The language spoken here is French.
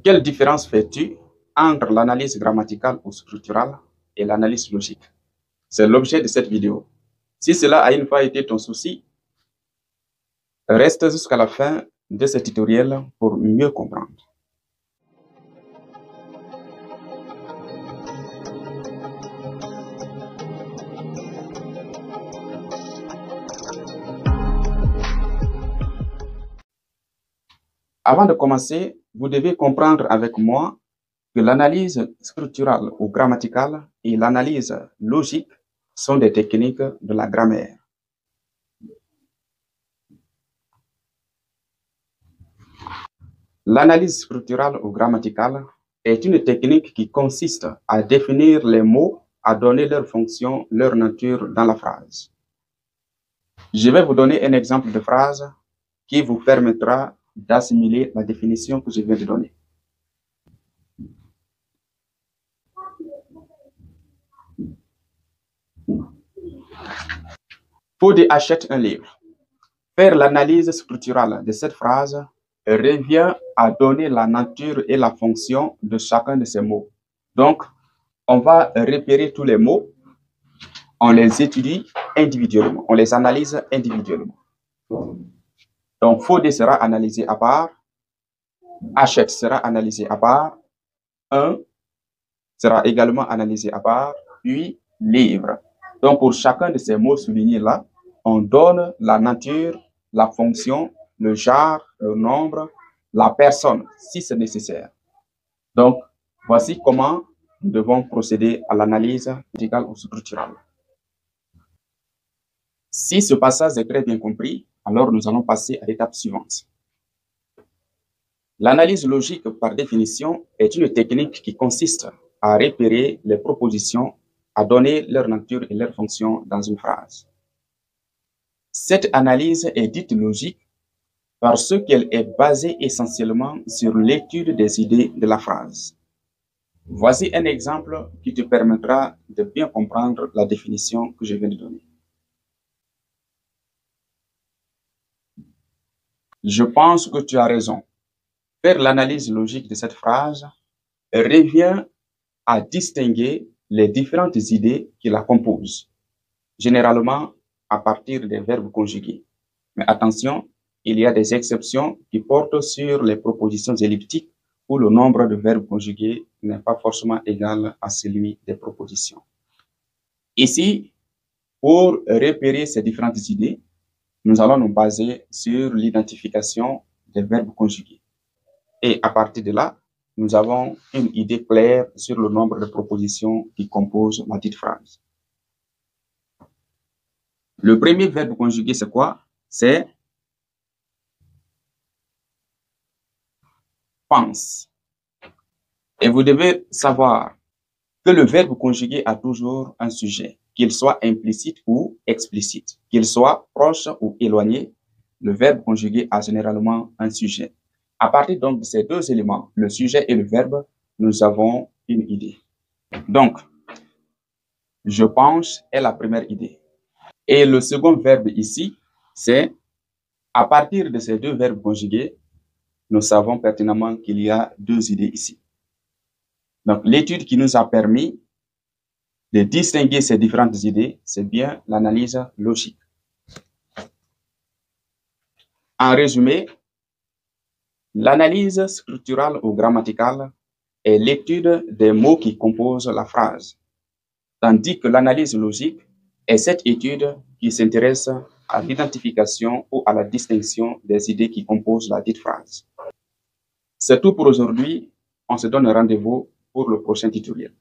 Quelle différence fais-tu entre l'analyse grammaticale ou structurale et l'analyse logique? C'est l'objet de cette vidéo. Si cela a une fois été ton souci, reste jusqu'à la fin de ce tutoriel pour mieux comprendre. Avant de commencer, vous devez comprendre avec moi que l'analyse structurale ou grammaticale et l'analyse logique sont des techniques de la grammaire. L'analyse structurale ou grammaticale est une technique qui consiste à définir les mots, à donner leur fonction, leur nature dans la phrase. Je vais vous donner un exemple de phrase qui vous permettra d'assimiler la définition que je viens de donner. Fodé achète un livre. Faire l'analyse structurale de cette phrase revient à donner la nature et la fonction de chacun de ces mots. Donc, on va repérer tous les mots, on les étudie individuellement, on les analyse individuellement. Donc, Fodé sera analysé à part, achète sera analysé à part, un sera également analysé à part, puis livre. Donc, pour chacun de ces mots soulignés là, on donne la nature, la fonction, le genre, le nombre, la personne, si c'est nécessaire. Donc, voici comment nous devons procéder à l'analyse grammaticale ou structurale. Si ce passage est très bien compris, alors nous allons passer à l'étape suivante. L'analyse logique, par définition, est une technique qui consiste à repérer les propositions, à donner leur nature et leur fonction dans une phrase. Cette analyse est dite logique parce qu'elle est basée essentiellement sur l'étude des idées de la phrase. Voici un exemple qui te permettra de bien comprendre la définition que je viens de donner. Je pense que tu as raison. Faire l'analyse logique de cette phrase revient à distinguer les différentes idées qui la composent, généralement à partir des verbes conjugués. Mais attention, il y a des exceptions qui portent sur les propositions elliptiques où le nombre de verbes conjugués n'est pas forcément égal à celui des propositions. Ici, pour repérer ces différentes idées, nous allons nous baser sur l'identification des verbes conjugués. Et à partir de là, nous avons une idée claire sur le nombre de propositions qui composent la dite phrase. Le premier verbe conjugué, c'est quoi? C'est pense. Et vous devez savoir que le verbe conjugué a toujours un sujet, qu'il soit implicite ou explicite, qu'il soit proche ou éloigné, le verbe conjugué a généralement un sujet. À partir donc de ces deux éléments, le sujet et le verbe, nous avons une idée. Donc, je pense est la première idée. Et le second verbe ici, c'est à partir de ces deux verbes conjugués, nous savons pertinemment qu'il y a deux idées ici. Donc, l'étude qui nous a permis de distinguer ces différentes idées, c'est bien l'analyse logique. En résumé, l'analyse structurale ou grammaticale est l'étude des mots qui composent la phrase, tandis que l'analyse logique est cette étude qui s'intéresse à l'identification ou à la distinction des idées qui composent la dite phrase. C'est tout pour aujourd'hui. On se donne rendez-vous pour le prochain tutoriel.